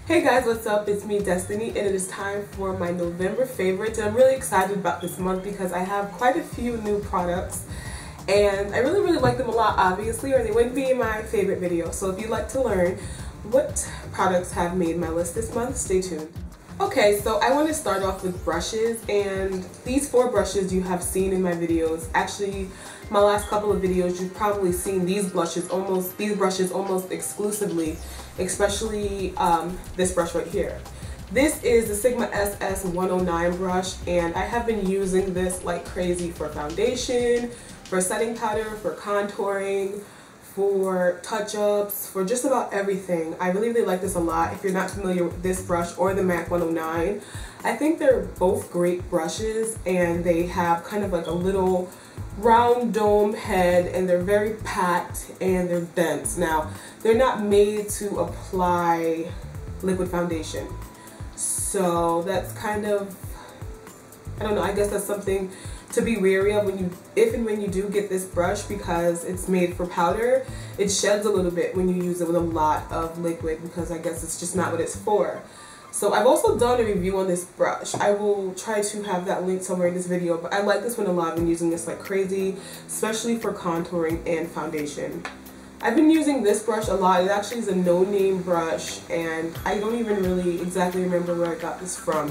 Hey guys, what's up? It's me, Destiny, and it is time for my November favorites. And I'm really excited about this month because I have quite a few new products and I really like them a lot, obviously, or they wouldn't be in my favorite video. So if you'd like to learn what products have made my list this month, stay tuned. Okay, so I want to start off with brushes, and these 4 brushes you have seen in my videos. Actually, my last couple of videos you've probably seen these brushes almost exclusively, especially this brush right here. This is the Sigma SS 109 brush, and I have been using this like crazy for foundation, for setting powder, for contouring, for touch-ups, for just about everything. I really like this a lot. If you're not familiar with this brush or the MAC 109, I think they're both great brushes, and they have kind of like a little round dome head, and they're very packed and they're dense. Now, they're not made to apply liquid foundation, so that's kind of, I don't know, I guess that's something to be wary of if and when you do get this brush, because it's made for powder. It sheds a little bit when you use it with a lot of liquid, because I guess it's just not what it's for. So I've also done a review on this brush. I will try to have that link somewhere in this video, but I like this one a lot. I've been using this like crazy, especially for contouring and foundation. I've been using this brush a lot. It actually is a no-name brush, and I don't even really exactly remember where I got this from.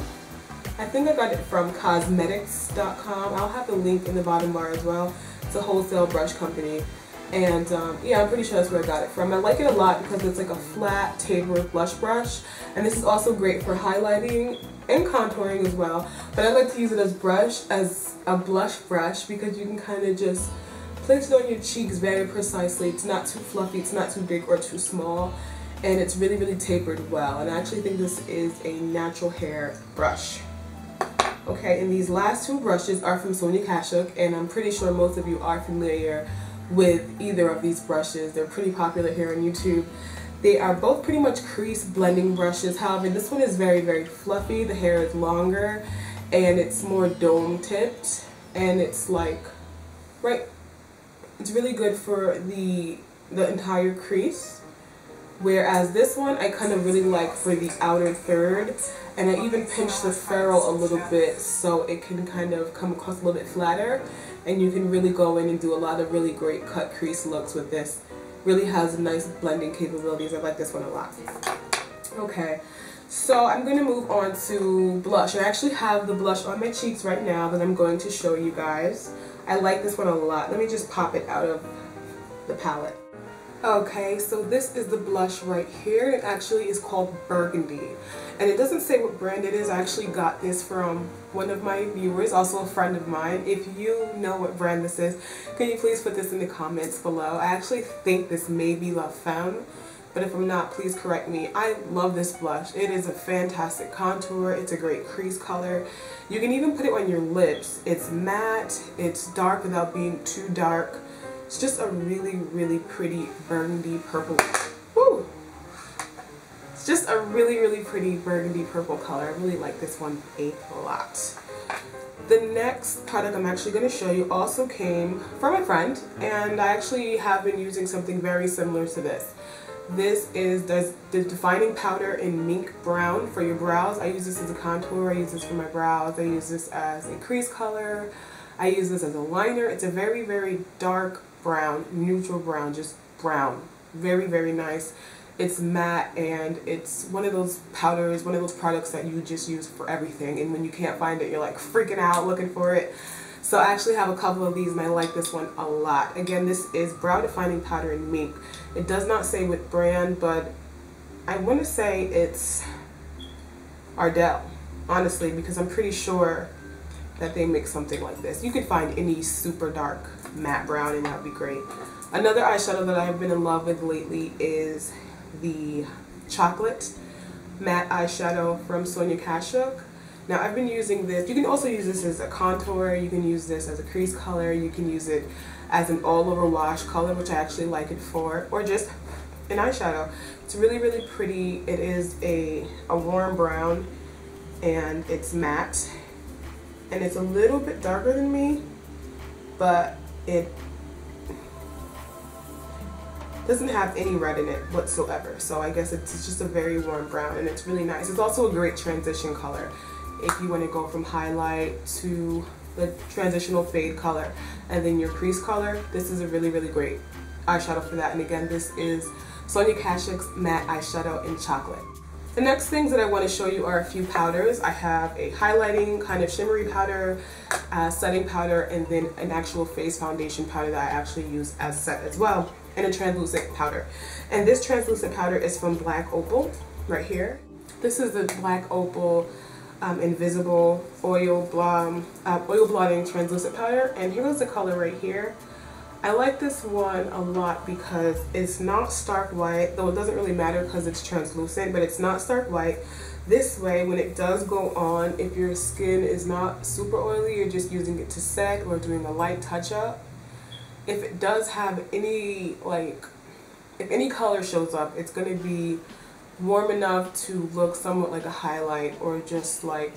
I think I got it from Qosmedix.com. I'll have the link in the bottom bar as well. It's a wholesale brush company. And yeah, I'm pretty sure that's where I got it from. I like it a lot because it's like a flat tapered blush brush. And this is also great for highlighting and contouring as well. But I like to use it as a blush brush because you can kind of just place it on your cheeks very precisely. It's not too fluffy, it's not too big or too small. And it's really tapered well. And I actually think this is a natural hair brush. Okay, and these last 2 brushes are from Sonia Kashuk, and I'm pretty sure most of you are familiar with either of these brushes. They're pretty popular here on YouTube. They are both pretty much crease blending brushes. However, this one is very fluffy. The hair is longer and it's more dome tipped, and it's like, it's really good for the entire crease. Whereas this one I kind of really like for the outer third, and I even pinch the ferrule a little bit so it can kind of come across a little bit flatter, and you can really go in and do a lot of really great cut crease looks with this. Really has nice blending capabilities. I like this one a lot. Okay, so I'm going to move on to blush. I actually have the blush on my cheeks right now that I'm going to show you guys. I like this one a lot. Let me just pop it out of the palette. Okay, so this is the blush right here. It actually is called Burgundy, and it doesn't say what brand it is. I actually got this from one of my viewers, also a friend of mine. If you know what brand this is, can you please put this in the comments below? I actually think this may be La Femme, but if I'm not, please correct me. I love this blush. It is a fantastic contour. It's a great crease color. You can even put it on your lips. It's matte, it's dark without being too dark. It's just a really pretty burgundy purple. Woo! It's just a really pretty burgundy purple color. I really like this one a lot. The next product I'm actually going to show you also came from a friend, and I actually have been using something very similar to this. This is the defining powder in Mink Brown for your brows. I use this as a contour. I use this for my brows. I use this as a crease color. I use this as a liner. It's a very dark brown, neutral brown, just brown. Very nice. It's matte, and it's one of those powders, one of those products that you just use for everything, and when you can't find it, you're like freaking out looking for it. So I actually have a couple of these, and I like this one a lot. Again, this is Brow Defining Powder in Mink. It does not say what brand, but I want to say it's Ardell, honestly, because I'm pretty sure that they make something like this. You could find any super dark matte brown, and that would be great. Another eyeshadow that I've been in love with lately is the chocolate matte eyeshadow from Sonia Kashuk. Now, I've been using this. You can also use this as a contour. You can use this as a crease color. You can use it as an all-over wash color, which I actually like it for, or just an eyeshadow. It's really pretty. It is a warm brown, and it's matte, and it's a little bit darker than me, but doesn't have any red in it whatsoever. So I guess it's just a very warm brown, and it's really nice. It's also a great transition color if you want to go from highlight to the transitional fade color and then your crease color. This is a really, really great eyeshadow for that. And again, this is Sonia Kashuk's matte eyeshadow in chocolate. The next things that I want to show you are a few powders. I have a highlighting kind of shimmery powder, setting powder, and then an actual face foundation powder that I actually use as set as well, and a translucent powder. And this translucent powder is from Black Opal, right here. This is the Black Opal Invisible Oil Blotting Translucent Powder, and here's the color right here. I like this one a lot because it's not stark white, though it doesn't really matter because it's translucent, but it's not stark white. This way, when it does go on, if your skin is not super oily, you're just using it to set or doing a light touch-up, if it does have any, if any color shows up, it's going to be warm enough to look somewhat like a highlight or just like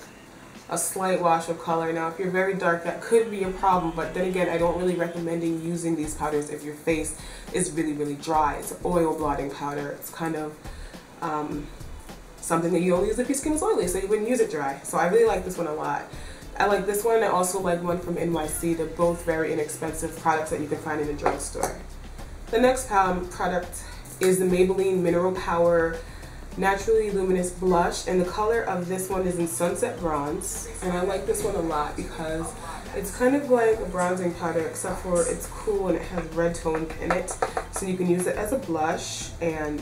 a slight wash of color. Now, if you're very dark, that could be a problem, but then again, I don't really recommend using these powders if your face is really, really dry. It's an oil blotting powder. It's kind of something that you only use if your skin is oily, so you wouldn't use it dry. So I really like this one a lot. I like this one. I also like one from NYC. They're both very inexpensive products that you can find in a drugstore. The next product is the Maybelline Mineral Power Naturally Luminous Blush, and the color of this one is in Sunset Bronze, and I like this one a lot because it's kind of like a bronzing powder, except for it's cool and it has red tone in it, so you can use it as a blush, and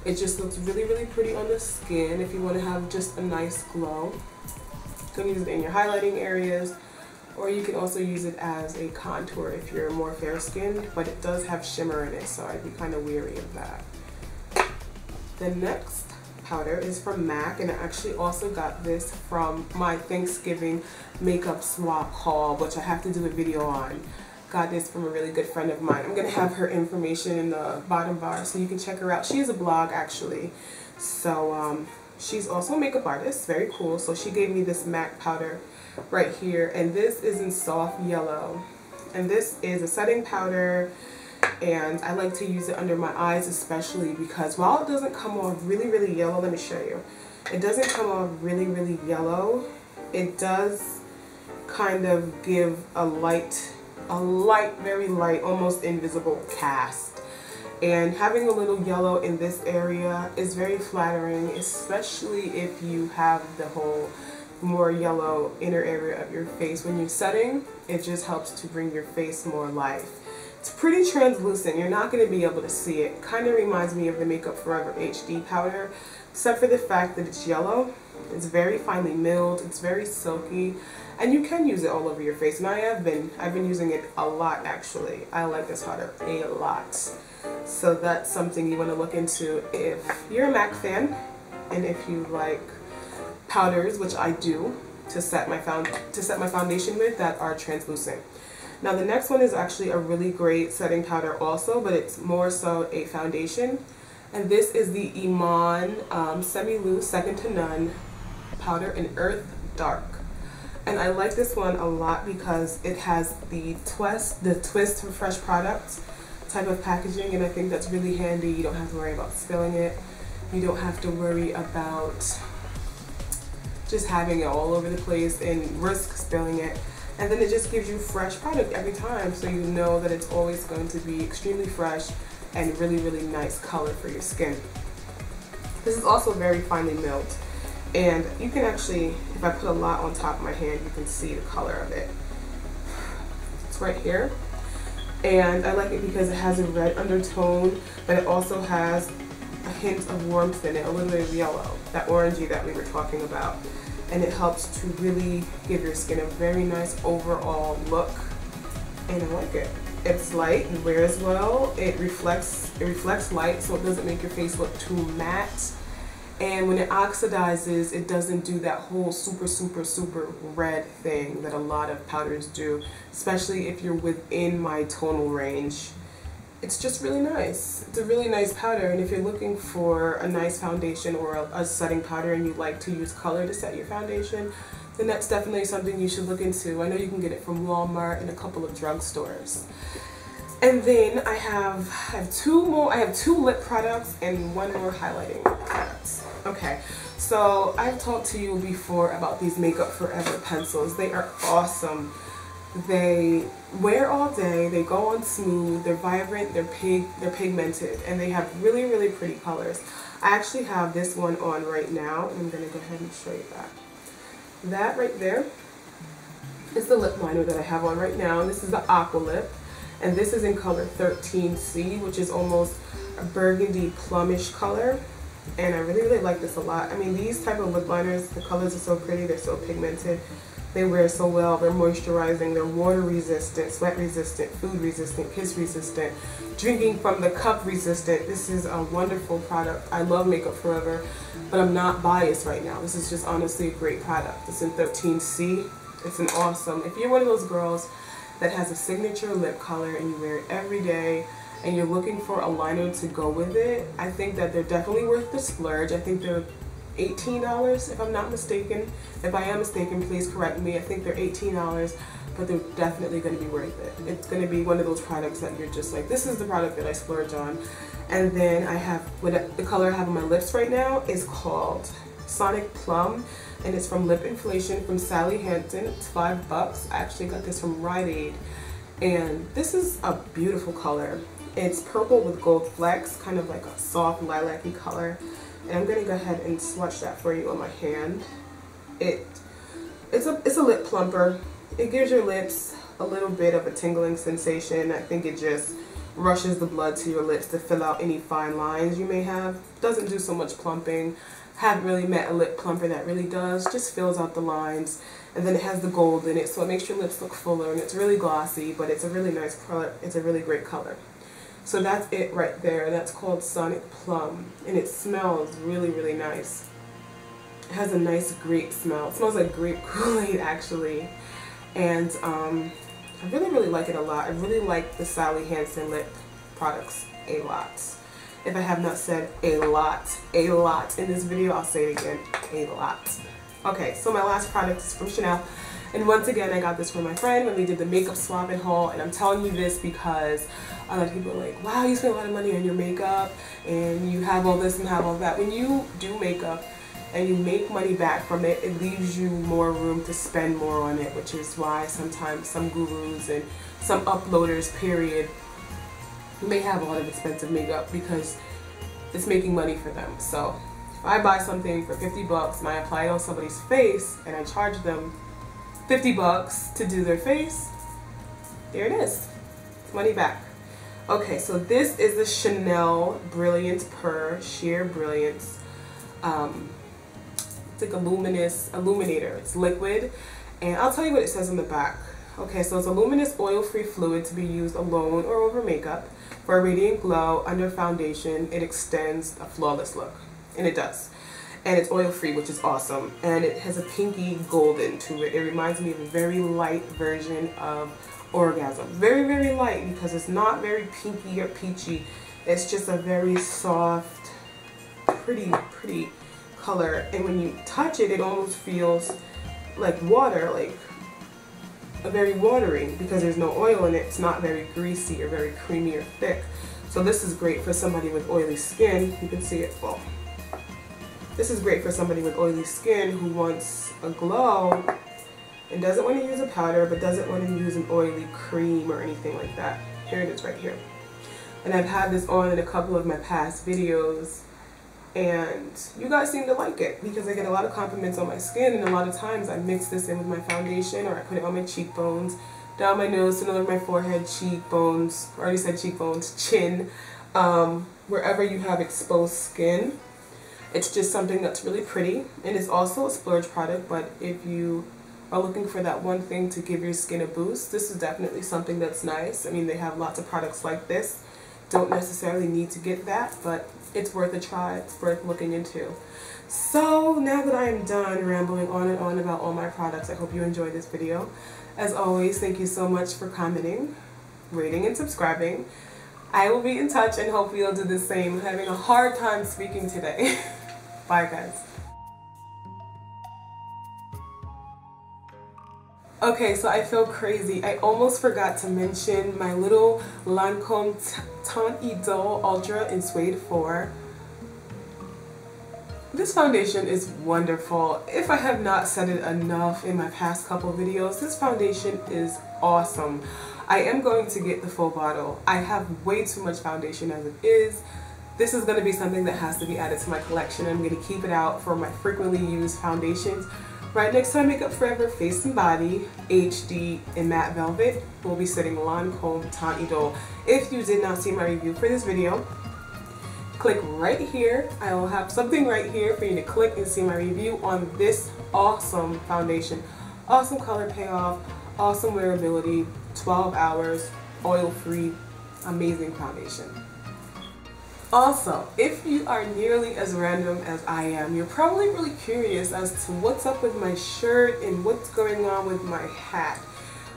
it just looks really, really pretty on the skin if you want to have just a nice glow. You can use it in your highlighting areas, or you can also use it as a contour if you're more fair skinned, but it does have shimmer in it, so I'd be kind of weary of that. The next powder is from MAC, and I actually also got this from my Thanksgiving makeup swap haul, which I have to do a video on. Got this from a really good friend of mine. I'm going to have her information in the bottom bar so you can check her out. She has a blog actually, so she's also a makeup artist, very cool. So she gave me this MAC powder right here, and this is in soft yellow, and this is a setting powder. And I like to use it under my eyes especially because while it doesn't come off really, really yellow, let me show you. It doesn't come off really, really yellow. It does kind of give a light, very light, almost invisible cast. And having a little yellow in this area is very flattering, especially if you have the whole more yellow inner area of your face. When you're setting, it just helps to bring your face more life. It's pretty translucent. You're not going to be able to see it. Kind of reminds me of the Makeup Forever HD powder, except for the fact that it's yellow. It's very finely milled. It's very silky, and you can use it all over your face. And I've been using it a lot actually. I like this powder a lot. So that's something you want to look into if you're a MAC fan, and if you like powders, which I do, to set my foundation with that are translucent. Now the next one is actually a really great setting powder also, but it's more so a foundation. And this is the Iman Semi-Loose Second to None powder in Earth Dark. And I like this one a lot because it has the twist for fresh products type of packaging, and I think that's really handy. You don't have to worry about spilling it. You don't have to worry about just having it all over the place and risk spilling it. And then it just gives you fresh product every time, so you know that it's always going to be extremely fresh and really, really nice color for your skin. This is also very finely milled, and you can actually, if I put a lot on top of my hand, you can see the color of it. It's right here, and I like it because it has a red undertone, but it also has a hint of warmth in it, a little bit of yellow, that orangey that we were talking about. And it helps to really give your skin a very nice overall look, and I like it. It's light and wears well. It reflects light, so it doesn't make your face look too matte. And when it oxidizes, it doesn't do that whole super, super, super red thing that a lot of powders do, especially if you're within my tonal range. It's just really nice. It's a really nice powder, and if you're looking for a nice foundation or a setting powder and you like to use color to set your foundation, then that's definitely something you should look into. I know you can get it from Walmart and a couple of drugstores. And then I have two lip products and one more highlighting product. Okay, so I've talked to you before about these Makeup Forever pencils. They are awesome. They wear all day, they go on smooth, they're vibrant, they're pigmented, and they have really, really pretty colors. I actually have this one on right now, and I'm going to go ahead and show you that. That right there is the lip liner that I have on right now. This is the Aqua lip, and this is in color 13C, which is almost a burgundy plumish color, and I really, really like this a lot. I mean, these type of lip liners, the colors are so pretty, they're so pigmented. They wear so well, they're moisturizing, they're water resistant, sweat resistant, food resistant, kiss resistant, drinking from the cup resistant. This is a wonderful product. I love Makeup Forever, but I'm not biased right now. This is just honestly a great product. It's in 13C. It's an awesome, if you're one of those girls that has a signature lip color and you wear it every day and you're looking for a liner to go with it, I think that they're definitely worth the splurge. I think they're $18 if I'm not mistaken. If I am mistaken, please correct me. I think they're $18, but they're definitely going to be worth it. It's going to be one of those products that you're just like, this is the product that I splurge on. And then I have, the color I have on my lips right now is called Sonic Plum, and it's from Lip Inflation from Sally Hansen. It's $5. I actually got this from Rite Aid, and this is a beautiful color. It's purple with gold flecks, kind of like a soft lilac-y color. And I'm gonna go ahead and swatch that for you on my hand. It's a lip plumper. It gives your lips a little bit of a tingling sensation. I think it just rushes the blood to your lips to fill out any fine lines you may have. Doesn't do so much plumping. Haven't really met a lip plumper that really does. Just fills out the lines. And then it has the gold in it, so it makes your lips look fuller, and it's really glossy, but it's a really nice color. It's a really great color. So that's it right there. That's called Sonic Plum, and it smells really, really nice. It has a nice grape smell. It smells like grape Kool-Aid actually, and I really, really like it a lot. I really like the Sally Hansen lip products a lot. If I have not said a lot in this video, I'll say it again, a lot. Okay, so my last product is from Chanel. And once again, I got this from my friend when we did the makeup swap and haul. And I'm telling you this because a lot of people are like, wow, you spend a lot of money on your makeup and you have all this and have all that. When you do makeup and you make money back from it, it leaves you more room to spend more on it, which is why sometimes some gurus and some uploaders, period, may have a lot of expensive makeup because it's making money for them. So if I buy something for 50 bucks and I apply it on somebody's face and I charge them 50 bucks to do their face, there it is. It's money back. Okay, so this is the Chanel Brillance Pur Sheer Brilliance. It's like a luminous illuminator. It's liquid, and I'll tell you what it says on the back. Okay, so it's a luminous oil-free fluid to be used alone or over makeup for a radiant glow under foundation. It extends a flawless look, and it does. And it's oil-free, which is awesome. And it has a pinky golden to it. It reminds me of a very light version of Orgasm. Very, very light because it's not very pinky or peachy. It's just a very soft, pretty color. And when you touch it, it almost feels like water, like a very watery because there's no oil in it. It's not very greasy or very creamy or thick. So this is great for somebody with oily skin. You can see it fall. This is great for somebody with oily skin who wants a glow and doesn't want to use a powder but doesn't want to use an oily cream or anything like that. Here it is right here. And I've had this on in a couple of my past videos and you guys seem to like it because I get a lot of compliments on my skin, and a lot of times I mix this in with my foundation or I put it on my cheekbones, down my nose, to my forehead, cheekbones, I already said cheekbones, chin, wherever you have exposed skin. It's just something that's really pretty, and it's also a splurge product, but if you are looking for that one thing to give your skin a boost, this is definitely something that's nice. I mean, they have lots of products like this. Don't necessarily need to get that, but it's worth a try. It's worth looking into. So now that I am done rambling on and on about all my products, I hope you enjoyed this video. As always, thank you so much for commenting, rating, and subscribing. I will be in touch and hopefully you'll do the same. I'm having a hard time speaking today. Bye, guys. Okay, so I feel crazy. I almost forgot to mention my little Lancome Teint Idole Ultra in Suede 4. This foundation is wonderful. If I have not said it enough in my past couple videos, this foundation is awesome. I am going to get the full bottle. I have way too much foundation as it is. This is going to be something that has to be added to my collection. I'm going to keep it out for my frequently used foundations. Right next to my Makeup Forever Face and Body HD in Matte Velvet will be sitting Lancome Teint Idole. If you did not see my review for this video, click right here. I will have something right here for you to click and see my review on this awesome foundation. Awesome color payoff, awesome wearability, 12 hours, oil-free, amazing foundation. Also, if you are nearly as random as I am, you're probably really curious as to what's up with my shirt and what's going on with my hat.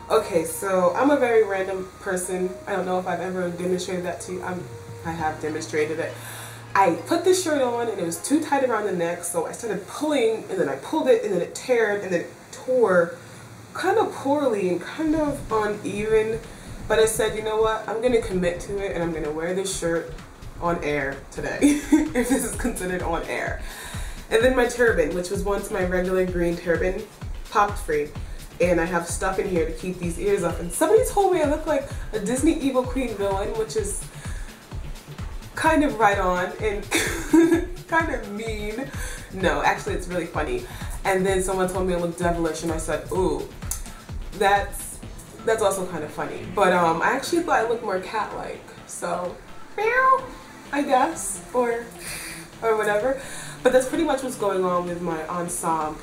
Okay, so I'm a very random person. I don't know if I've ever demonstrated that to you. I have demonstrated it. I put this shirt on and it was too tight around the neck, so I started pulling and then I pulled it and then it teared and then it tore kind of poorly and kind of uneven. But I said, you know what, I'm going to commit to it and I'm going to wear this shirt on air today, if this is considered on air. And then my turban, which was once my regular green turban, popped free. And I have stuff in here to keep these ears up. And somebody told me I look like a Disney Evil Queen villain, which is kind of right on and kind of mean. No, actually it's really funny. And then someone told me I look devilish and I said, ooh, that's also kind of funny. But I actually thought I looked more cat-like. So, meow, I guess, or whatever. But that's pretty much what's going on with my ensemble